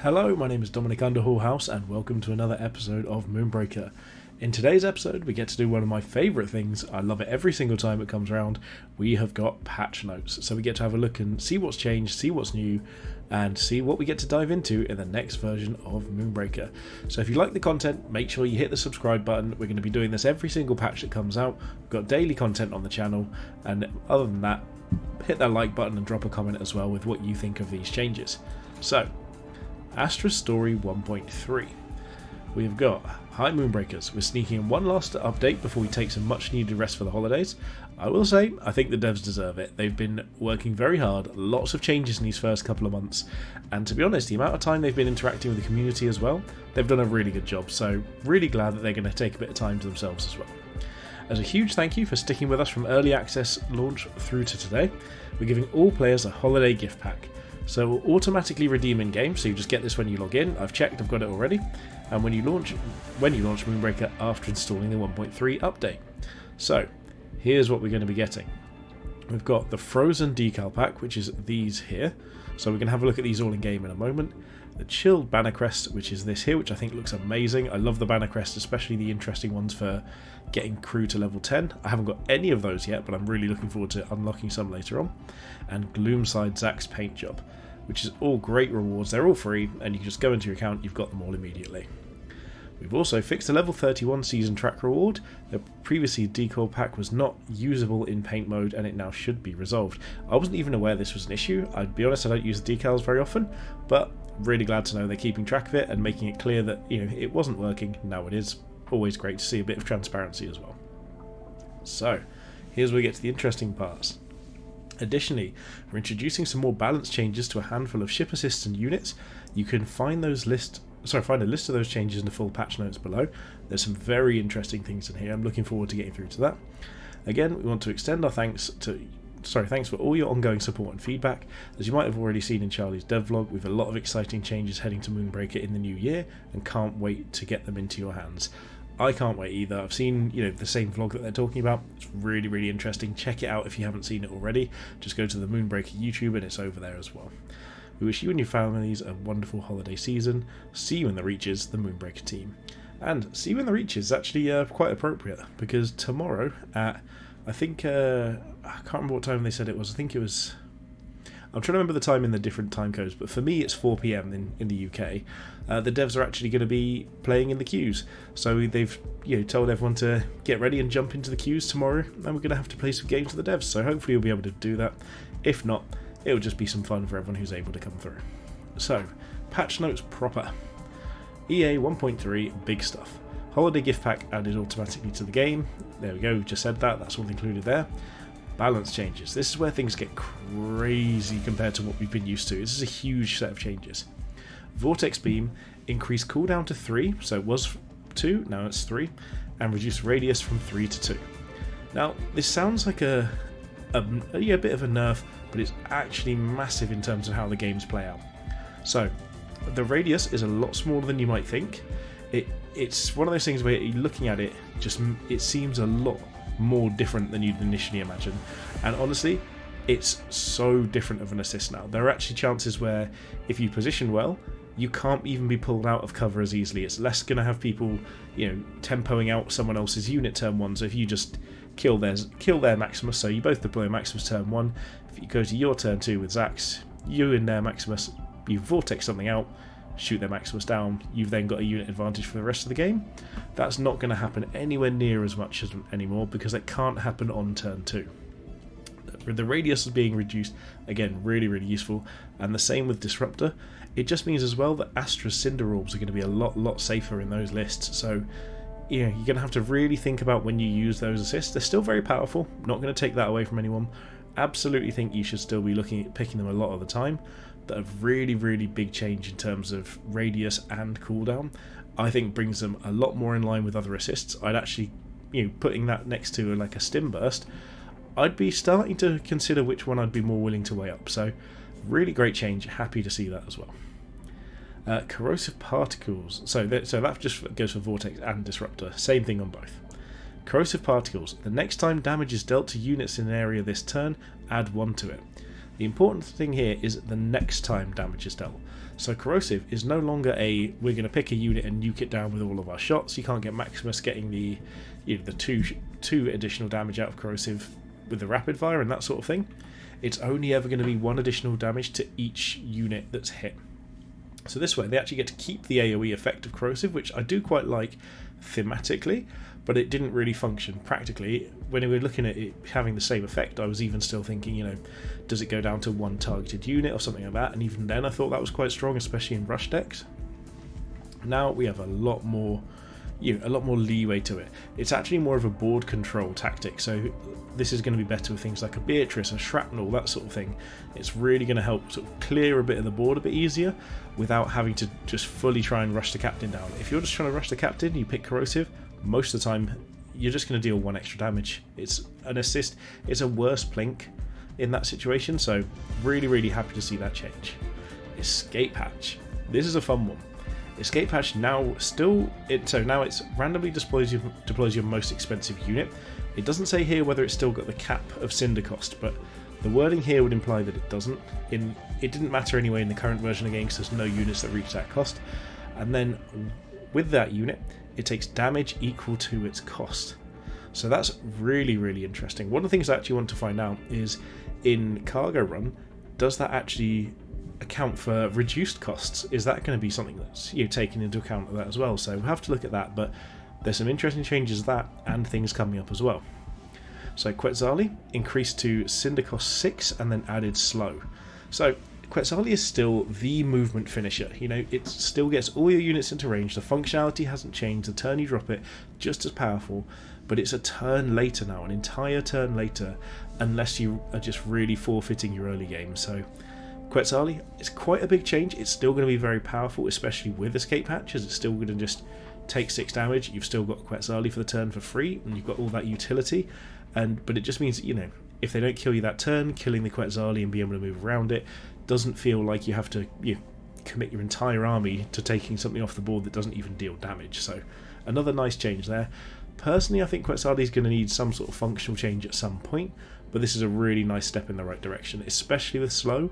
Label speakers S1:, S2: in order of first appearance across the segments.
S1: Hello, my name is Dominic Underhallhouse and welcome to another episode of Moonbreaker. In today's episode we get to do one of my favourite things. I love it every single time it comes around. We have got patch notes, so we get to have a look and see what's changed, see what's new, and see what we get to dive into in the next version of Moonbreaker. So if you like the content, make sure you hit the subscribe button. We're going to be doing this every single patch that comes out. We've got daily content on the channel, and other than that, hit that like button and drop a comment as well with what you think of these changes. So, Astra's Story 1.3. We've got, hi Moonbreakers, we're sneaking in one last update before we take some much needed rest for the holidays. I will say, I think the devs deserve it. They've been working very hard, lots of changes in these first couple of months, and to be honest, the amount of time they've been interacting with the community as well, they've done a really good job, so really glad that they're going to take a bit of time to themselves as well. As a huge thank you for sticking with us from early access launch through to today, we're giving all players a holiday gift pack. So it will automatically redeem in game, so you just get this when you log in. I've checked, I've got it already. And when you launch Moonbreaker after installing the 1.3 update. So here's what we're going to be getting. We've got the Frozen Decal Pack, which is these here. So we're going to have a look at these all in game in a moment. The Chilled Banner Crest, which is this here, which I think looks amazing. I love the Banner Crest, especially the interesting ones for getting crew to level 10. I haven't got any of those yet, but I'm really looking forward to unlocking some later on. And Gloomside Zack's Paint Job, which is all great rewards. They're all free, and you can just go into your account, you've got them all immediately. We've also fixed a level 31 season track reward. The previously decal pack was not usable in paint mode, and it now should be resolved. I wasn't even aware this was an issue. I'd be honest, I don't use the decals very often, but really glad to know they're keeping track of it and making it clear that, you know, it wasn't working. Now it is. Always great to see a bit of transparency as well. So, here's where we get to the interesting parts. Additionally, we're introducing some more balance changes to a handful of ship assists and units. You can find a list of those changes in the full patch notes below. There's some very interesting things in here. I'm looking forward to getting through to that. Again, we want to extend our thanks for all your ongoing support and feedback. As you might have already seen in Charlie's devlog, we've a lot of exciting changes heading to Moonbreaker in the new year, and can't wait to get them into your hands. I can't wait either. I've seen, the same vlog that they're talking about. It's really, really interesting. Check it out if you haven't seen it already. Just go to the Moonbreaker YouTube and it's over there as well. We wish you and your families a wonderful holiday season. See you in the Reaches, the Moonbreaker team. And see you in the Reaches is actually quite appropriate, because tomorrow at, I think, I can't remember what time they said it was. I think it was, I'm trying to remember the time in the different time codes, but for me it's 4 PM in the UK. The devs are actually going to be playing in the queues, so they've told everyone to get ready and jump into the queues tomorrow, and we're going to have to play some games with the devs, so hopefully you'll be able to do that. If not, it'll just be some fun for everyone who's able to come through. So, patch notes proper. EA 1.3, big stuff. Holiday gift pack added automatically to the game. There we go, we've just said that, that's all included there. Balance changes. This is where things get crazy compared to what we've been used to. This is a huge set of changes. Vortex Beam increased cooldown to 3, so it was 2, now it's 3, and reduced radius from 3 to 2. Now, this sounds like a bit of a nerf, but it's actually massive in terms of how the games play out. So, the radius is a lot smaller than you might think. It's one of those things where you're looking at it, it seems a lot more different than you'd initially imagine, and honestly it's so different of an assist now. There are actually chances where if you position well, you can't even be pulled out of cover as easily. It's less going to have people tempoing out someone else's unit turn 1, so if you just kill their Maximus, so you both deploy Maximus turn 1, if you go to your turn 2 with Zax, you and their Maximus, you vortex something out, shoot their Maximus down, you've then got a unit advantage for the rest of the game. That's not going to happen anywhere near as much anymore, because it can't happen on turn 2. The radius is being reduced, again, really, really useful, and the same with Disruptor. It just means as well that Astra's Cinder Orbs are going to be a lot safer in those lists, so you're going to have to really think about when you use those assists. They're still very powerful, not going to take that away from anyone. Absolutely think you should still be looking at picking them a lot of the time, but a really, really big change in terms of radius and cooldown, I think brings them a lot more in line with other assists. I'd actually, putting that next to like a Stim Burst, I'd be starting to consider which one I'd be more willing to weigh up. So, really great change. Happy to see that as well. Corrosive Particles. So that just goes for Vortex and Disruptor. Same thing on both. Corrosive Particles. The next time damage is dealt to units in an area this turn, add 1 to it. The important thing here is the next time damage is dealt. So corrosive is no longer a we're going to pick a unit and nuke it down with all of our shots. You can't get Maximus getting the two additional damage out of corrosive with the rapid fire and that sort of thing. It's only ever going to be 1 additional damage to each unit that's hit. So this way they actually get to keep the AoE effect of corrosive, which I do quite like thematically, but it didn't really function practically. When we were looking at it having the same effect, I was even still thinking, you know, does it go down to 1 targeted unit or something like that? And even then I thought that was quite strong, especially in rush decks. Now we have a lot more leeway to it. It's actually more of a board control tactic, so this is going to be better with things like a Beatrice, a Shrapnel, that sort of thing. It's really going to help sort of clear a bit of the board a bit easier without having to just fully try and rush the captain down. If you're just trying to rush the captain, you pick corrosive, most of the time you're just going to deal 1 extra damage. It's an assist, it's a worse plink in that situation, so really happy to see that change. Escape hatch. This is a fun one. Escape hatch now it's randomly deploys your most expensive unit. It doesn't say here whether it's still got the cap of Cinder cost, but the wording here would imply that it doesn't. It didn't matter anyway in the current version of the game because there's no units that reach that cost. And then with that unit, it takes damage equal to its cost. So that's really interesting. One of the things I actually want to find out is in Cargo Run, does that actually account for reduced costs? Is that going to be something that's taken into account of that as well? So we'll have to look at that, but there's some interesting changes to that and things coming up as well. So Quetzali increased to Cinder cost 6 and then added slow. So Quetzali is still the movement finisher. It still gets all your units into range. The functionality hasn't changed. The turn you drop it, just as powerful, but it's a turn later now, an entire turn later, unless you are just really forfeiting your early game. So Quetzali, it's quite a big change. It's still going to be very powerful, especially with escape hatches. It's still going to just take 6 damage. You've still got Quetzali for the turn for free, and you've got all that utility. But it just means that, if they don't kill you that turn, killing the Quetzali and being able to move around it doesn't feel like you have to commit your entire army to taking something off the board that doesn't even deal damage. So another nice change there. Personally, I think Quetzali is going to need some sort of functional change at some point, but this is a really nice step in the right direction, especially with slow.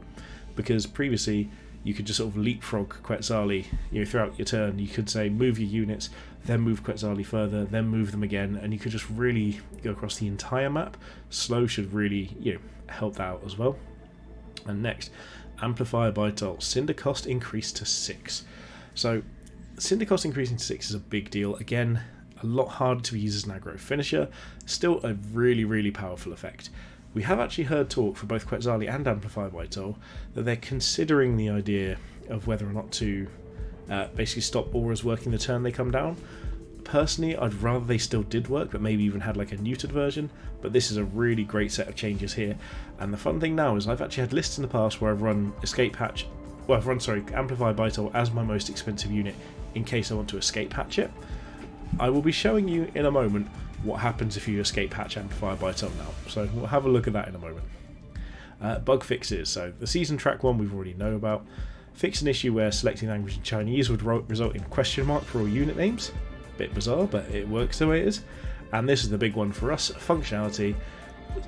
S1: Because previously you could just sort of leapfrog Quetzali throughout your turn. You could say move your units, then move Quetzali further, then move them again, and you could just really go across the entire map. Slow should really help that out as well. And next, Amplifier by Toll. Cinder cost increased to 6. So Cinder cost increasing to 6 is a big deal. Again, a lot harder to use as an aggro finisher. Still a really powerful effect. We have actually heard talk for both Quetzali and Amplify by Toll that they're considering the idea of whether or not to basically stop auras working the turn they come down. Personally, I'd rather they still did work, but maybe even had like a neutered version. But this is a really great set of changes here. And the fun thing now is I've actually had lists in the past where I've run Amplify by Toll as my most expensive unit in case I want to escape hatch it. I will be showing you in a moment what happens if you escape hatch Amplifier by Toll now. So we'll have a look at that in a moment. Bug fixes. So the season track one we've already know about. Fix an issue where selecting language in Chinese would result in question mark for all unit names. Bit bizarre, but it works the way it is. And this is the big one for us, functionality.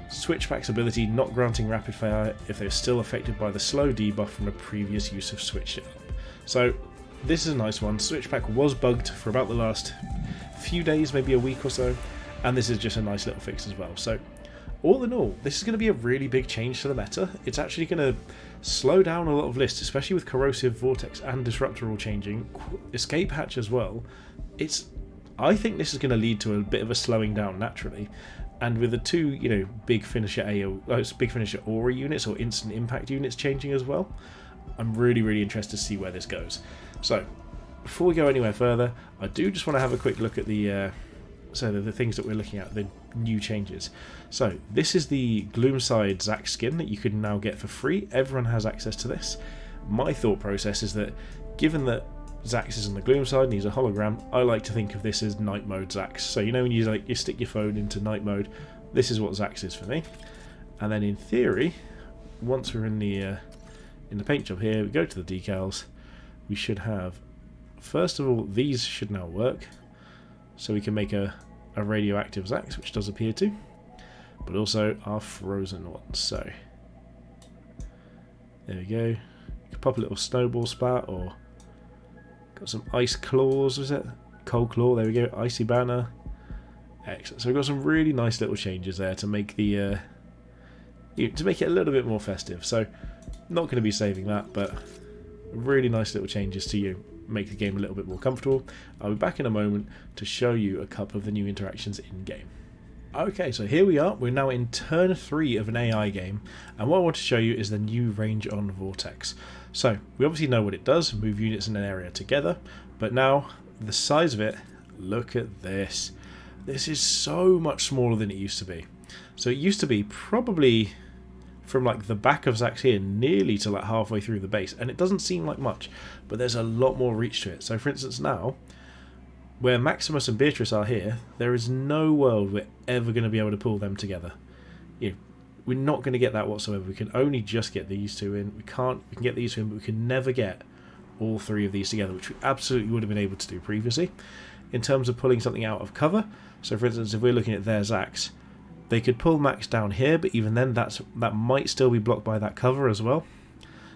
S1: Switchback's ability not granting rapid fire if they're still affected by the slow debuff from a previous use of switched it up. So this is a nice one. Switchback was bugged for about the last few days, maybe a week or so, and this is just a nice little fix as well. So all in all, this is going to be a really big change to the meta. It's actually going to slow down a lot of lists, especially with Corrosive, Vortex and Disruptor all changing. Escape hatch as well. I think this is going to lead to a bit of a slowing down naturally, and with the two big finisher aura units or instant impact units changing as well, I'm really interested to see where this goes. So before we go anywhere further, I do just want to have a quick look at the things that we're looking at, the new changes. So this is the Gloomside Zax skin that you can now get for free. Everyone has access to this. My thought process is that given that Zax is on the Gloomside and he's a hologram, I like to think of this as night mode Zax. So when you stick your phone into night mode, this is what Zax is for me. And then in theory, once we're in the paint job here, we go to the decals, we should have, first of all, these should now work. So we can make a radioactive Zax, which does appear to, but also our frozen ones. So There we go. You can pop a little snowball spat, or got some ice claws, was it? Cold claw, there we go. Icy banner. Excellent. So we've got some really nice little changes there to make the to make it a little bit more festive. So not going to be saving that, but really nice little changes to make the game a little bit more comfortable. I'll be back in a moment to show you a couple of the new interactions in game. Okay, so here we are. We're now in turn 3 of an AI game, and what I want to show you is the new range on Vortex. So we obviously know what it does, move units in an area together, but now the size of it, look at this. This is so much smaller than it used to be. So it used to be probably from like the back of Zach's here nearly to like halfway through the base, and it doesn't seem like much, but there's a lot more reach to it. So for instance, now where Maximus and Beatrice are here, there is no world we're ever going to be able to pull them together. We're not going to get that whatsoever. We can only just get these two in. We can get these two in, but we can never get all 3 of these together, which we absolutely would have been able to do previously. In terms of pulling something out of cover, so for instance, if we're looking at their Zax, they could pull Max down here, but even then that might still be blocked by that cover as well.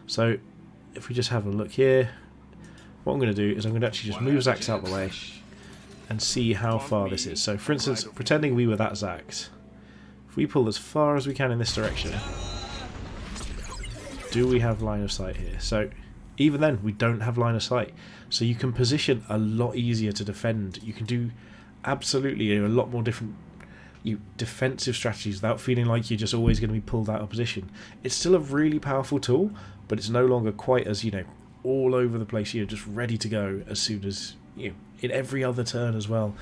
S1: So if we just have a look here, what I'm going to do is I'm going to actually just move Zax out of the way and see how far this is. So for instance, pretending we were that Zax, if we pull as far as we can in this direction, do we have line of sight here? So even then, we don't have line of sight. So you can position a lot easier to defend. You can do absolutely a lot more different defensive strategies without feeling like you're just always going to be pulled out of position. It's still a really powerful tool, but it's no longer quite as, all over the place, just ready to go as soon as, in every other turn as well.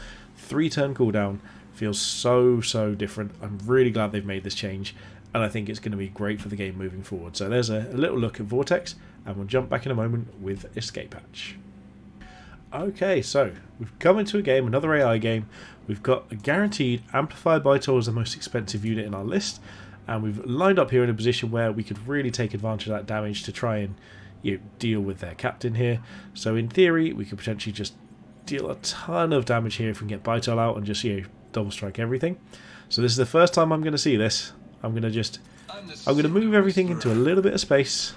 S1: 3-turn cooldown feels so different. I'm really glad they've made this change, and I think it's going to be great for the game moving forward. So there's a little look at Vortex, and we'll jump back in a moment with Escape Hatch. Okay, so we've come into a game, another AI game. We've got a guaranteed Amplified Bytol as the most expensive unit in our list, and we've lined up here in a position where we could really take advantage of that damage to try and deal with their captain here. So in theory, we could potentially just deal a ton of damage here if we can get Bytol out and just double strike everything. So this is the first time I'm going to see this. I'm going to move everything into a little bit of space,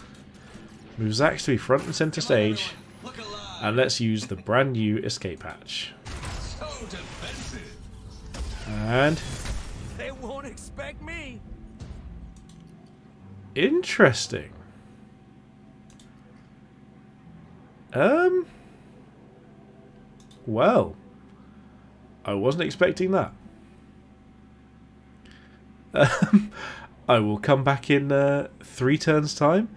S1: move Zax to be front and center stage, and let's use the brand new Escape Hatch. And
S2: they won't expect me.
S1: Interesting. Well, I wasn't expecting that. I will come back in 3 turns time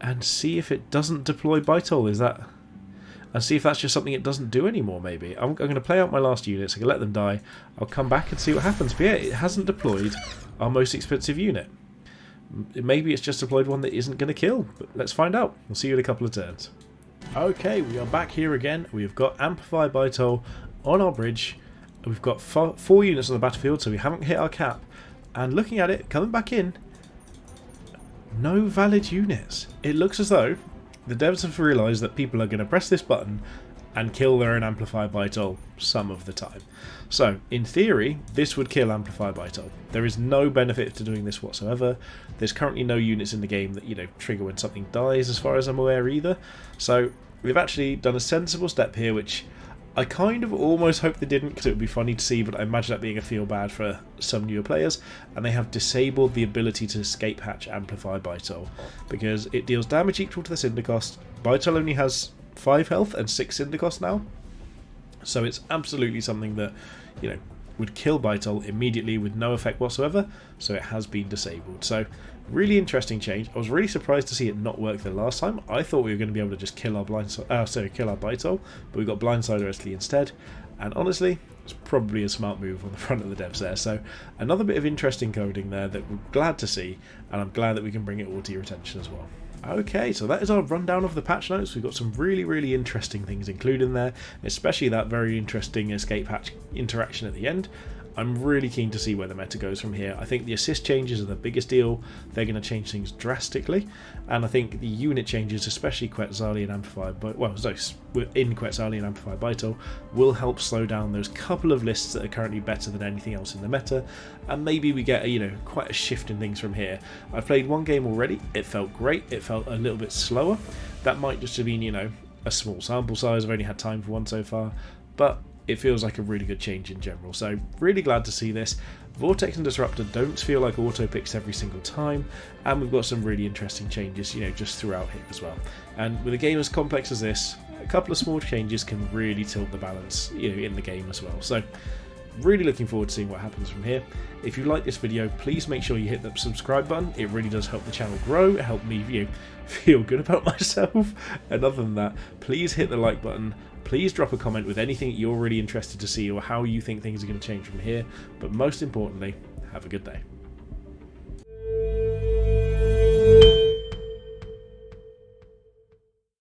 S1: and see if it doesn't deploy Bytol. And see if that's just something it doesn't do anymore, maybe. I'm going to play out my last units, I can let them die, I'll come back and see what happens. But yeah, it hasn't deployed our most expensive unit. Maybe it's just deployed one that isn't going to kill, but let's find out. We'll see you in a couple of turns. Okay, we are back here again. We've got Amplified Bytol on our bridge. We've got 4 units on the battlefield, so we haven't hit our cap. And looking at it, coming back in, no valid units. It looks as though the devs have realised that people are going to press this button and kill their own Amplified Bytol some of the time. So, in theory, this would kill Amplified Bytol. There is no benefit to doing this whatsoever. There's currently no units in the game that, trigger when something dies, as far as I'm aware, either. So, we've actually done a sensible step here, which I kind of almost hope they didn't, because it would be funny to see, but I imagine that being a feel bad for some newer players, and they have disabled the ability to Escape Hatch Amplify Bytol, because it deals damage equal to the Cinder cost. Bytol only has 5 health and 6 Cinder cost now, so it's absolutely something that, would kill Bytol immediately with no effect whatsoever, so it has been disabled. So, really interesting change. I was really surprised to see it not work the last time. I thought we were going to be able to just kill our kill our Bytol, but we got Blindsider Earthly instead, and honestly, it's probably a smart move on the front of the devs there. So, another bit of interesting coding there that we're glad to see, and I'm glad that we can bring it all to your attention as well. Okay, so that is our rundown of the patch notes. We've got some really interesting things included in there, especially that very interesting Escape Hatch interaction at the end. I'm really keen to see where the meta goes from here. I think the assist changes are the biggest deal. They're going to change things drastically, and I think the unit changes, especially Quetzali and Amplify, in Quetzali and Amplify Vital, will help slow down those couple of lists that are currently better than anything else in the meta, and maybe we get quite a shift in things from here. I've played one game already. It felt great. It felt a little bit slower. That might just have been a small sample size. I've only had time for one so far, but it feels like a really good change in general. So really glad to see this. Vortex and Disruptor don't feel like auto picks every single time, and we've got some really interesting changes, just throughout here as well. And with a game as complex as this, a couple of small changes can really tilt the balance, in the game as well. So really looking forward to seeing what happens from here. If you like this video, please make sure you hit that subscribe button. It really does help the channel grow, help me feel good about myself. And other than that, please hit the like button. Please drop a comment with anything you're really interested to see or how you think things are going to change from here. But most importantly, have a good day.